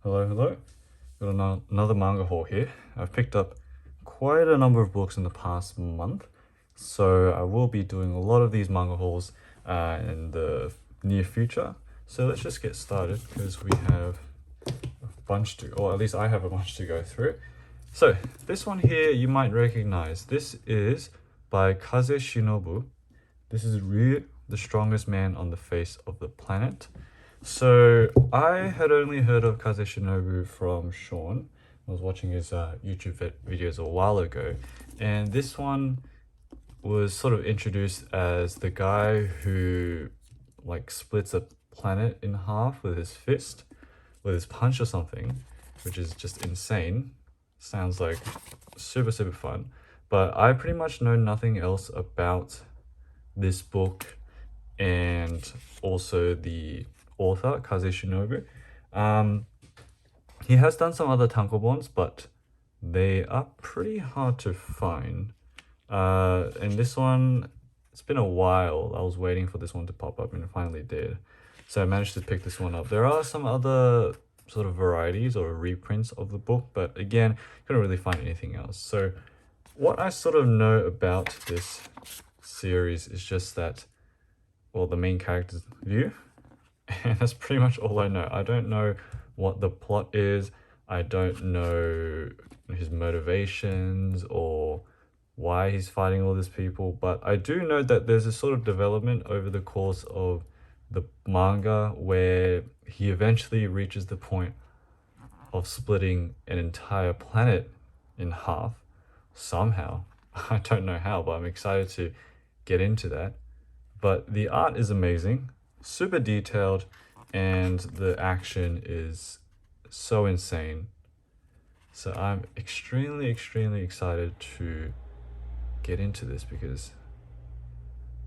Hello. Got another manga haul here. I've picked up quite a number of books in the past month, so I will be doing a lot of these manga hauls in the near future. So let's just get started because we have a bunch to, or at least I have a bunch to go through. So this one here you might recognize. This is by Kaze Shinobu. This is Ryu, the strongest man on the face of the planet. So I had only heard of Kaze Shinobu from Sean. I was watching his YouTube videos a while ago, and this one was sort of introduced as the guy who like splits a planet in half with his fist, with his punch or something, which is just insane. Sounds like super fun, but I pretty much know nothing else about this book and also the author Kaze Shinobu. He has done some other tankobons, but they are pretty hard to find. And this one, it's been a while. I was waiting for this one to pop up and it finally did. So I managed to pick this one up. There are some other sort of varieties or reprints of the book, but again, couldn't really find anything else. So what I sort of know about this series is just that, well, the main character's view, and that's pretty much all I know. I don't know what the plot is. I don't know his motivations or why he's fighting all these people, but I do know that there's a sort of development over the course of the manga where he eventually reaches the point of splitting an entire planet in half somehow. I don't know how, but I'm excited to get into that. But the art is amazing, super detailed, and the action is so insane. So I'm extremely excited to get into this because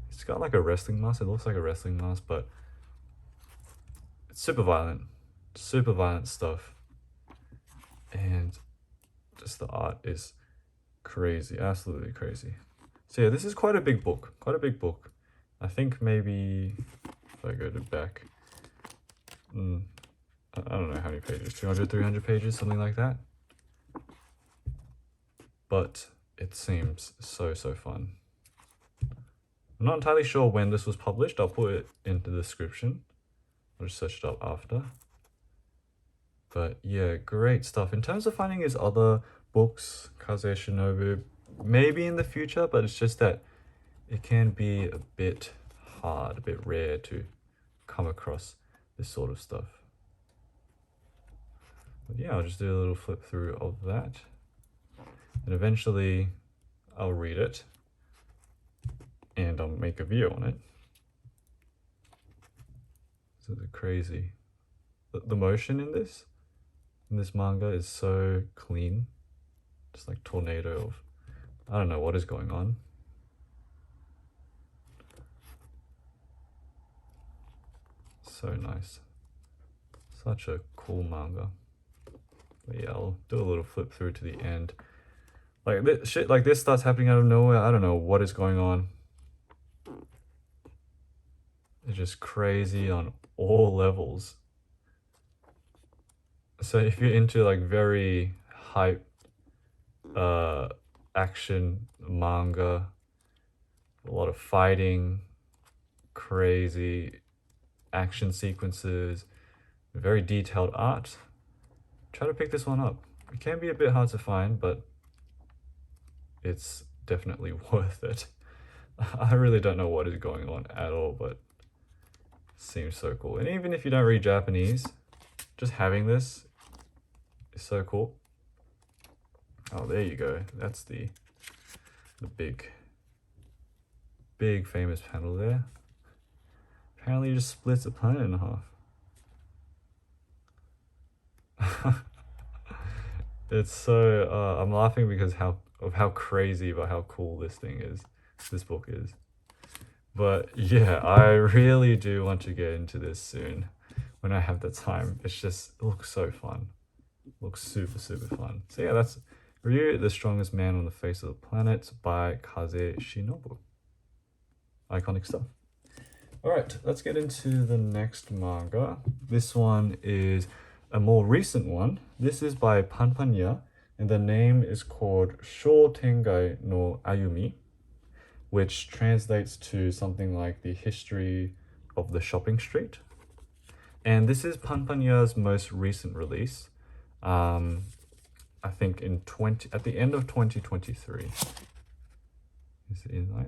it's got like a wrestling mask. It looks like a wrestling mask, but it's super violent stuff. And just the art is crazy, absolutely crazy. So yeah, this is quite a big book, I think maybe if I go to back, I don't know how many pages, 200, 300 pages, something like that. But it seems so fun. I'm not entirely sure when this was published. I'll put it in the description. I'll just search it up after. But yeah, great stuff. In terms of finding his other books, Kaze Shinobu, maybe in the future, but it's just that it can be a bit hard, a bit rare to come across this sort of stuff. But yeah, I'll just do a little flip through of that. And eventually I'll read it and I'll make a video on it. This is crazy. The motion in this manga is so clean. Just like tornado of, I don't know what is going on. So nice. Such a cool manga. But yeah, I'll do a little flip through to the end. Like shit like this starts happening out of nowhere. I don't know what is going on. It's just crazy on all levels. So if you're into like very hype action manga, a lot of fighting, crazy action sequences, very detailed art, try to pick this one up. It can be a bit hard to find, but it's definitely worth it. I really don't know what is going on at all, but it seems so cool. And even if you don't read Japanese, just having this is so cool. Oh, there you go. That's the big famous panel there. Apparently it just splits a planet in half. It's so I'm laughing because of how crazy but how cool this book is. But yeah, I really do want to get into this soon when I have the time. It looks so fun. Looks super fun. So yeah, that's Ryu, the strongest man on the face of the planet by Kaze Shinobu. Iconic stuff. Alright, let's get into the next manga. This one is a more recent one. This is by Panpanya, and the name is called Shoutengai no Ayumi, which translates to something like the history of the shopping street. And this is Panpanya's most recent release. I think at the end of 2023.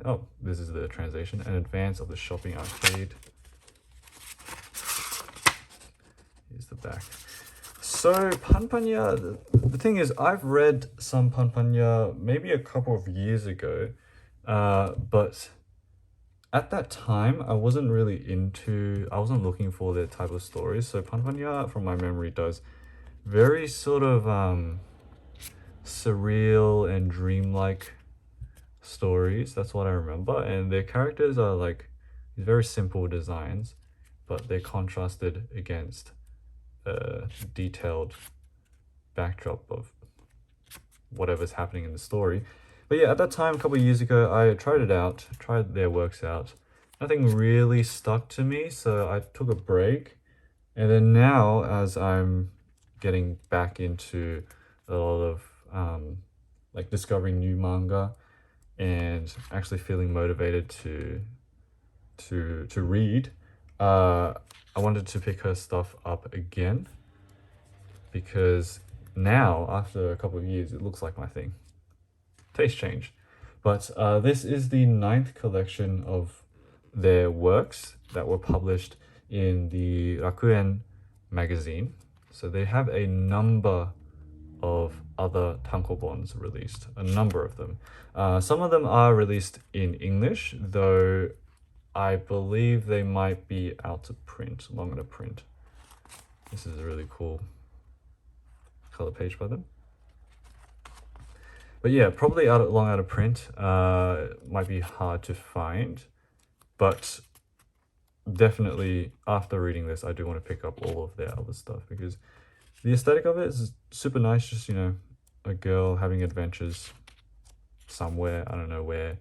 Oh, this is the translation. An advance of the shopping arcade. Here's the back. So panpanya, the thing is, I've read some panpanya maybe a couple of years ago, but at that time I wasn't looking for that type of stories. So panpanya, from my memory, does very sort of surreal and dreamlike stories. That's what I remember, and their characters are like very simple designs, but they're contrasted against a detailed backdrop of whatever's happening in the story. But yeah, at that time, a couple of years ago, I tried their works out. Nothing really stuck to me, so I took a break. And then now, as I'm getting back into a lot of like discovering new manga and actually feeling motivated to read, I wanted to pick her stuff up again, because now, after a couple of years, it looks like my thing. Taste change. But this is the 9th collection of their works that were published in the Rakuen magazine. So they have a number of other tankobons released, a number of them. Some of them are released in English, though I believe they might be out of print, longer to print. This is a really cool color page by them. But yeah, probably long out of print. Might be hard to find, but definitely after reading this, I do want to pick up all of their other stuff, because the aesthetic of it is super nice. Just, you know, a girl having adventures somewhere, I don't know where.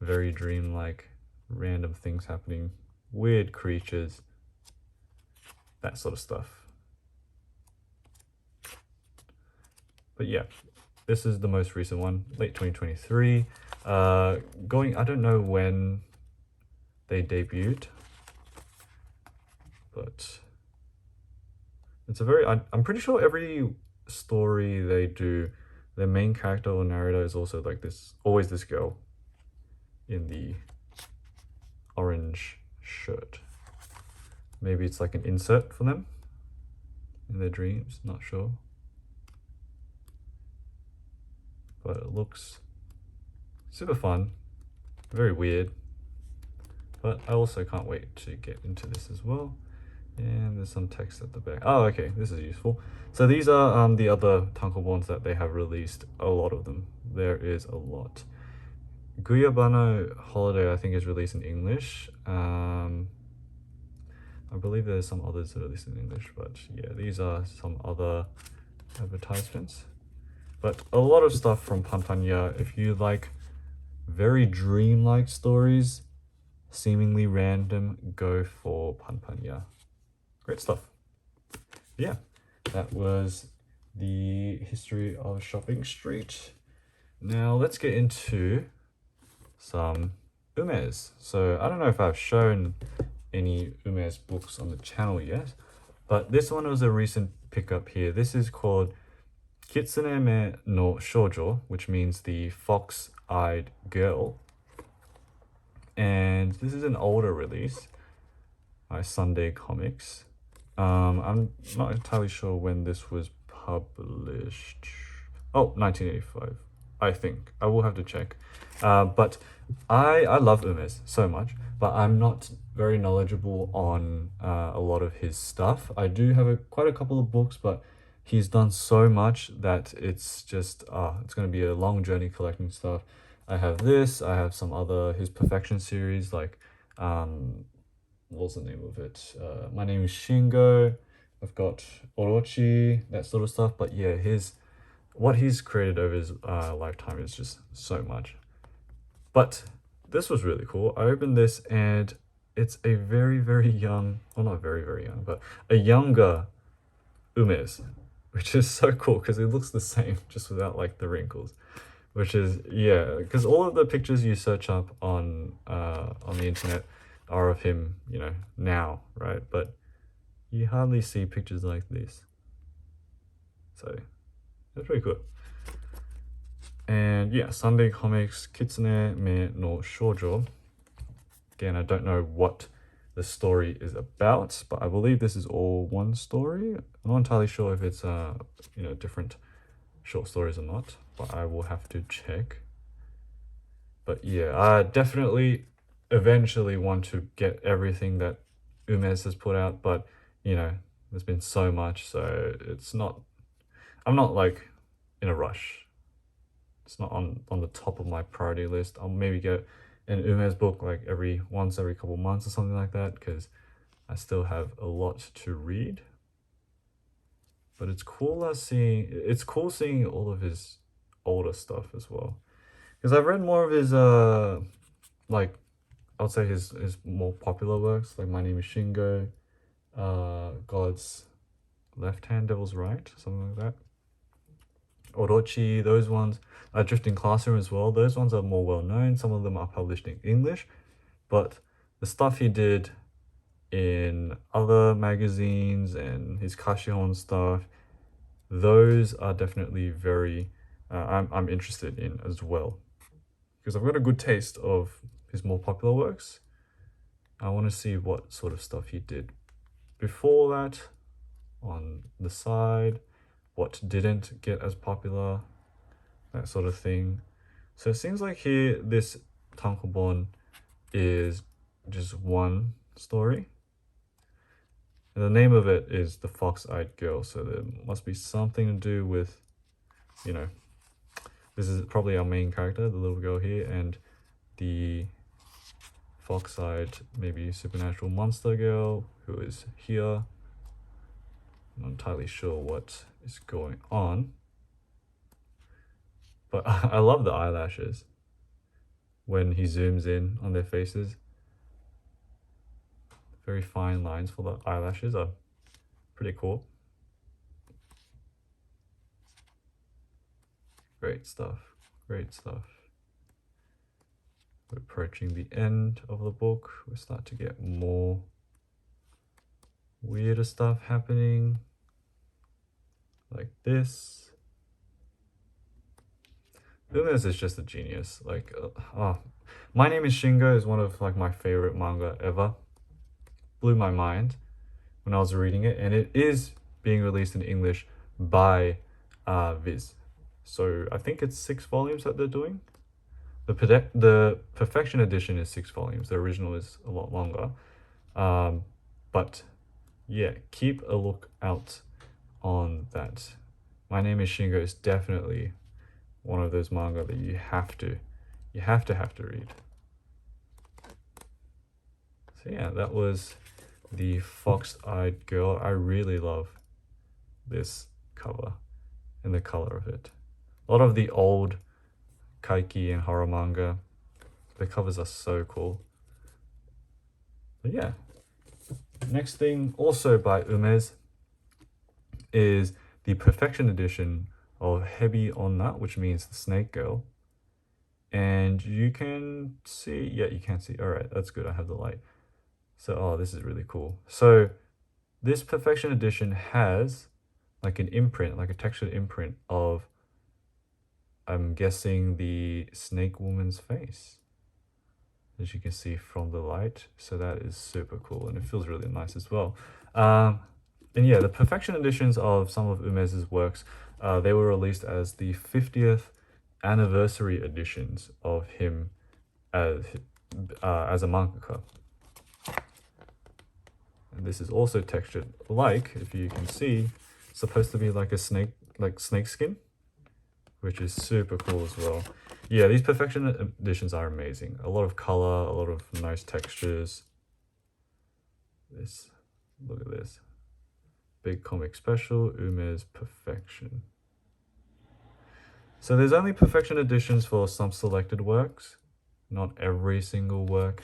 Very dreamlike, random things happening, weird creatures, that sort of stuff. But yeah, this is the most recent one, late 2023. I don't know when they debuted, but it's I'm pretty sure every story they do, their main character or narrator is also like always this girl in the orange shirt. Maybe it's like an insert for them in their dreams, not sure. But it looks super fun, very weird. But I also can't wait to get into this as well. And there's some text at the back. Oh, okay, this is useful. So these are the other tankobons that they have released, a lot of them. There is a lot. Guyabano Holiday, I think, is released in English. I believe there's some others that are released in English, but yeah, these are some other advertisements. But a lot of stuff from Panpanya. If you like very dreamlike stories, seemingly random, go for Panpanya. Great stuff. Yeah, that was the history of Shopping Street. Now let's get into some Umezz. So I don't know if I've shown any Umezz books on the channel yet, but this one was a recent pickup here. This is called Kitsuneme no Shoujo, which means the fox-eyed girl. And this is an older release by Sunday Comics. I'm not entirely sure when this was published. Oh, 1985, I think. I will have to check. But I love Umezz so much, but I'm not very knowledgeable on a lot of his stuff. I do have quite a couple of books, but he's done so much that it's just, it's going to be a long journey collecting stuff. I have this, I have some other, his Perfection series, like, what's the name of it? My Name is Shingo. I've got Orochi, that sort of stuff. But yeah, what he's created over his lifetime is just so much. But this was really cool. I opened this and it's a very, very young, well, not very, very young, but a younger Umezz, which is so cool because it looks the same just without like the wrinkles. Which is, yeah, because all of the pictures you search up on the internet are of him, you know, now, right? But you hardly see pictures like this. So that's pretty cool. And yeah, Sunday Comics Kitsuneme no Shoujo. Again, I don't know what the story is about, but I believe this is all one story. I'm not entirely sure if it's you know, different short stories or not, but I will have to check. But yeah, I definitely eventually want to get everything that Umezz has put out, but you know, there's been so much, so it's not, I'm not like in a rush. It's not on the top of my priority list. I'll maybe get an Umezz book like once every couple months or something like that, because I still have a lot to read. But it's cool seeing all of his older stuff as well, because I've read more of his like, I would say his more popular works, like My Name is Shingo, God's Left Hand, Devil's Right, something like that. Orochi, those ones. Drifting Classroom as well. Those ones are more well known. Some of them are published in English, but the stuff he did in other magazines and his Kashihon stuff, those are definitely very I'm interested in as well, because I've got a good taste of his more popular works. I want to see what sort of stuff he did before that on the side, what didn't get as popular, that sort of thing. So it seems like here this tankobon is just one story. And the name of it is The Fox-Eyed Girl, so there must be something to do with, you know, this is probably our main character, the little girl here, and the fox-eyed, maybe supernatural monster girl who is here. I'm not entirely sure what is going on, but I love the eyelashes when he zooms in on their faces. Very fine lines for the eyelashes are pretty cool. Great stuff, great stuff. We're approaching the end of the book. We start to get more weirder stuff happening, like this. Umezz is just a genius. Like, My Name is Shingo is one of like my favorite manga ever. Blew my mind when I was reading it, and it is being released in English by Viz. So I think it's 6 volumes that they're doing. The Perfection Edition is 6 volumes. The original is a lot longer. But yeah, keep a look out on that. My Name is Shingo is definitely one of those manga that you have to read. So yeah, that was The Fox-Eyed Girl. I really love this cover and the color of it. A lot of the old kaiki and horror manga, the covers are so cool. But yeah, next thing, also by Umezz, is the Perfection Edition of Hebi Onna, which means the Snake Girl. And you can see, yeah, you can see. All right, that's good. I have the light. So, oh, this is really cool. So this Perfection Edition has like an imprint, like a textured imprint of, I'm guessing, the snake woman's face, as you can see from the light. So that is super cool, and it feels really nice as well. And yeah, the Perfection Editions of some of Umezz's works, they were released as the 50th anniversary editions of him as a mangaka. And this is also textured like, if you can see, supposed to be like a snake, like snake skin, which is super cool as well. Yeah, these Perfection editions are amazing. A lot of color, a lot of nice textures. This, look at this. Big comic special, Umezz Perfection. So there's only Perfection editions for some selected works. Not every single work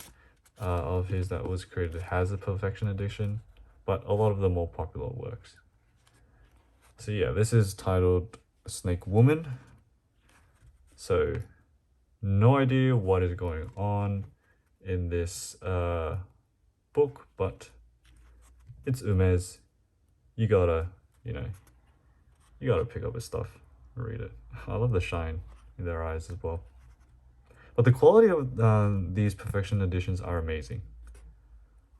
of his that was created has a Perfection edition, but a lot of the more popular works. So yeah, this is titled Snake Woman. So no idea what is going on in this book, but it's Umezz. You gotta, you know, you gotta pick up his stuff and read it. I love the shine in their eyes as well. But the quality of these perfection editions are amazing.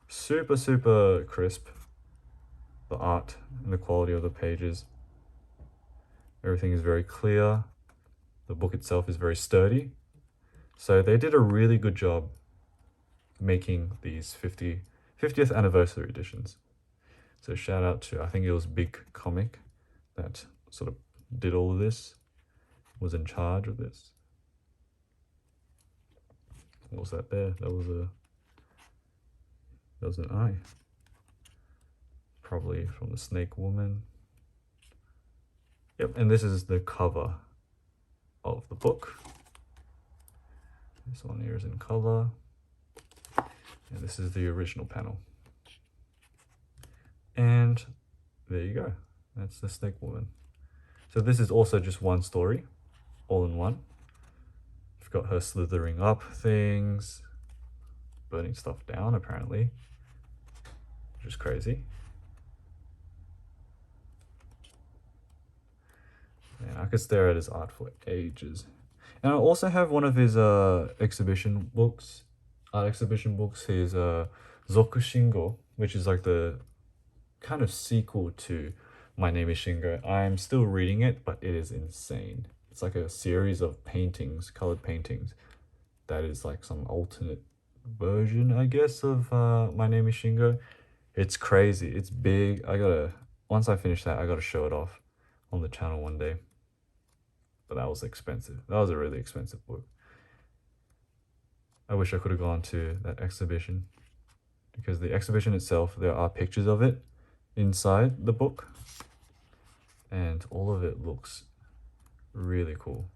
Super, super crisp. The art and the quality of the pages. Everything is very clear. The book itself is very sturdy. So they did a really good job making these 50th anniversary editions. So shout out to, I think it was Big Comic that sort of did all of this, was in charge of this. What was that there? That was an eye. Probably from the Snake Woman. Yep, and this is the cover of the book. This one here is in color. And this is the original panel. And there you go. That's the Snake Woman. So this is also just one story, all in one. You've got her slithering up things, burning stuff down apparently, which is crazy. Man, I could stare at his art for ages. And I also have one of his exhibition books, art exhibition books, his Zoku Shingo, which is like the kind of sequel to My Name is Shingo. I'm still reading it, but it is insane. It's like a series of paintings, colored paintings, that is like some alternate version, I guess, of My Name is Shingo. It's crazy. It's big. Once I finish that, I gotta show it off on the channel one day. But that was expensive. That was a really expensive book. I wish I could have gone to that exhibition, because the exhibition itself, there are pictures of it inside the book, and all of it looks really cool,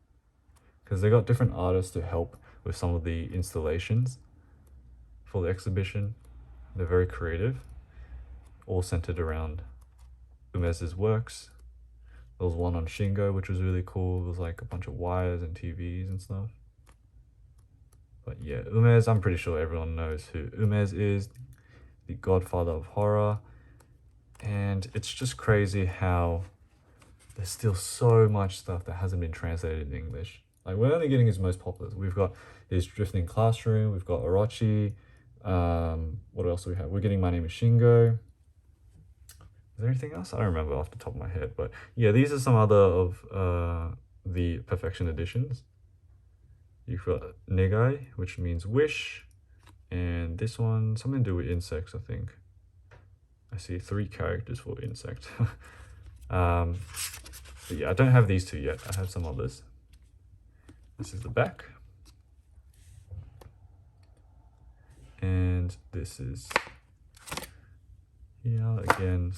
because they got different artists to help with some of the installations for the exhibition. They're very creative, all centered around Umezz's works. There was one on Shingo, which was really cool. There was like a bunch of wires and TVs and stuff. But yeah, Umezz, I'm pretty sure everyone knows who Umezz is, the godfather of horror. And it's just crazy how there's still so much stuff that hasn't been translated in English. Like, we're only getting his most popular. We've got his Drifting Classroom, we've got Orochi. What else do we have? We're getting My Name is Shingo. Is there anything else? I don't remember off the top of my head, but yeah, these are some other of the perfection editions. You've got Negai, which means wish, and this one, something to do with insects, I think. I see 3 characters for insect. But yeah, I don't have these 2 yet. I have some others. This is the back. And this is, yeah, again,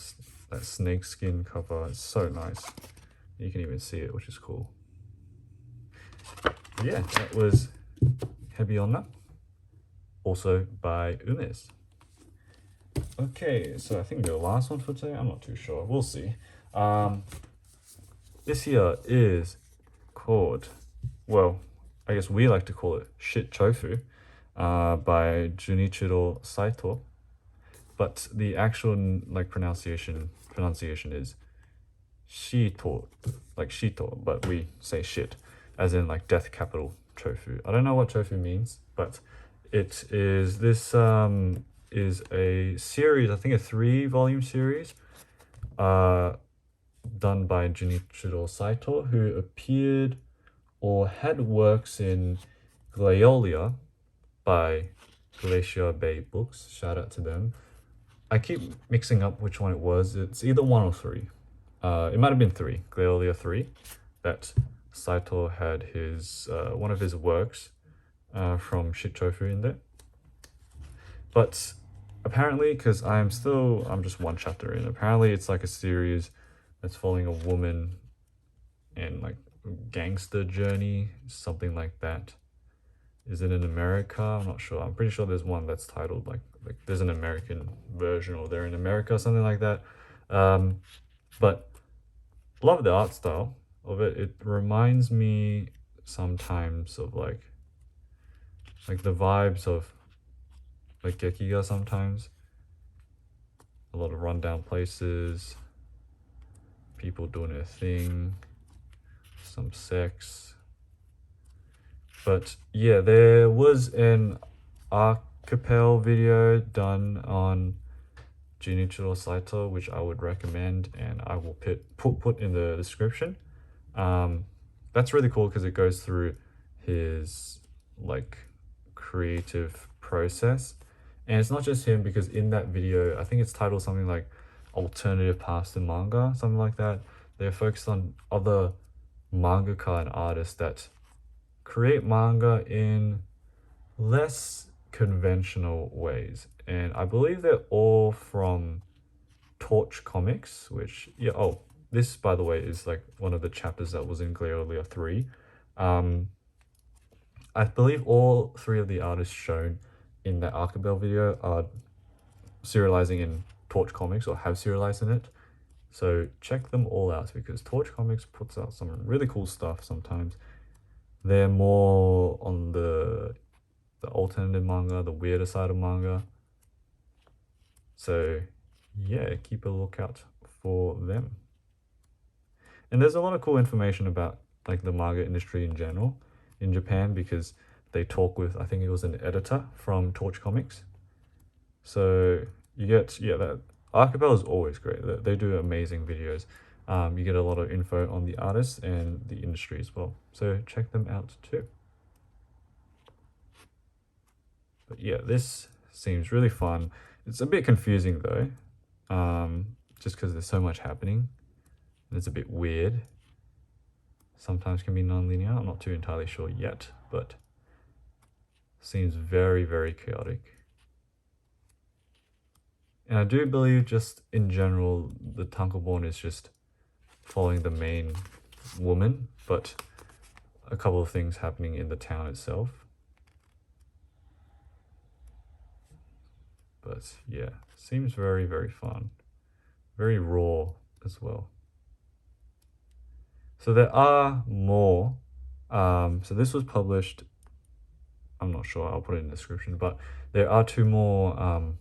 that snake skin cover is so nice. You can even see it, which is cool. But yeah, that was Hebi Onna, also by Umezz. Okay, so I think the last one for today, I'm not too sure, we'll see. This here is called, well, I guess we like to call it Shit Chofu, by Junichiro Saito. But the actual like pronunciation is Shito, like Shito, but we say shit, as in like death capital Chofu. I don't know what Chofu means, but it is, this is a series, I think a 3-volume series, done by Junichiro Saito, who appeared or had works in Glaiolia by Glacier Bay Books. Shout out to them. I keep mixing up which one it was. It's either 1 or 3. It might have been 3, Glaiolia 3, that Saito had his one of his works from Shit Chofu in there. But apparently, because I'm just 1 chapter in, apparently it's like a series that's following a woman and like gangster journey, something like that. Is it in America? I'm not sure. I'm pretty sure there's one that's titled like there's an American version, or they're in America, something like that. But love the art style of it. It reminds me sometimes of like the vibes of like Gekiga sometimes. A lot of rundown places, people doing their thing, some sex. But yeah, there was an archipel video done on Junichiro Saito, which I would recommend, and I will put in the description. That's really cool because it goes through his like creative process, and it's not just him, because in that video, I think it's titled something like alternative paths in manga, something like that. They're focused on other mangaka and artists that create manga in less conventional ways, and I believe they're all from Torch Comics, which this, by the way, is like one of the chapters that was in Glaiolea 3. I believe all three of the artists shown in that Archibel video are serializing in Torch Comics or have serialized in it. So check them all out, because Torch Comics puts out some really cool stuff sometimes. They're more on the alternative manga, the weirder side of manga. So yeah, keep a lookout for them. And there's a lot of cool information about like the manga industry in general in Japan, because they talk with, I think it was an editor from Torch Comics. So you get, that Archipel is always great. They do amazing videos. You get a lot of info on the artists and the industry as well. So check them out too. But yeah, this seems really fun. It's a bit confusing though, just because there's so much happening. It's a bit weird. Sometimes can be non-linear. I'm not too entirely sure yet, but seems very, very chaotic. And I do believe, just in general, the tankobon is just following the main woman, but a couple of things happening in the town itself. But yeah, seems very, very fun. Very raw as well. So there are more. So this was published, I'm not sure, I'll put it in the description, but there are 2 more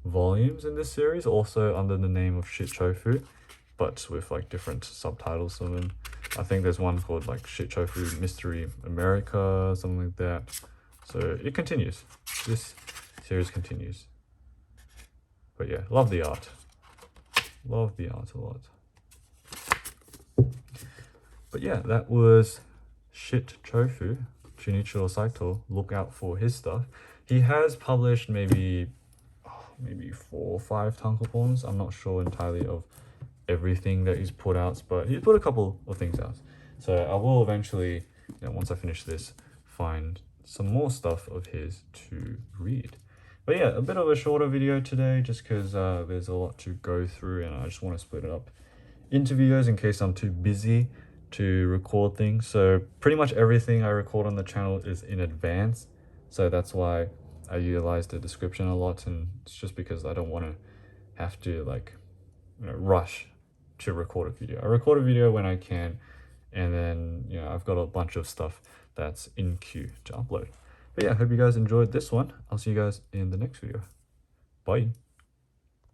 volumes in this series, also under the name of Shit Chofu, but with like different subtitles on them. I think there's one called like Shit Chofu Mystery America, something like that. So it continues. This series continues. But yeah, love the art. Love the art a lot. But yeah, that was Shit Chofu, Junichiro Saito. Look out for his stuff. He has published maybe 4 or 5 tankobons. I'm not sure entirely of everything that he's put out, but he's put a couple of things out. So I will eventually, once I finish this, find some more stuff of his to read. But yeah, a bit of a shorter video today, just because there's a lot to go through, and I just want to split it up into videos in case I'm too busy to record things. So pretty much everything I record on the channel is in advance, so that's why I utilize the description a lot, and it's just because I don't want to have to like rush to record a video. I record a video when I can, and then I've got a bunch of stuff that's in queue to upload. But yeah, I hope you guys enjoyed this one. I'll see you guys in the next video. Bye.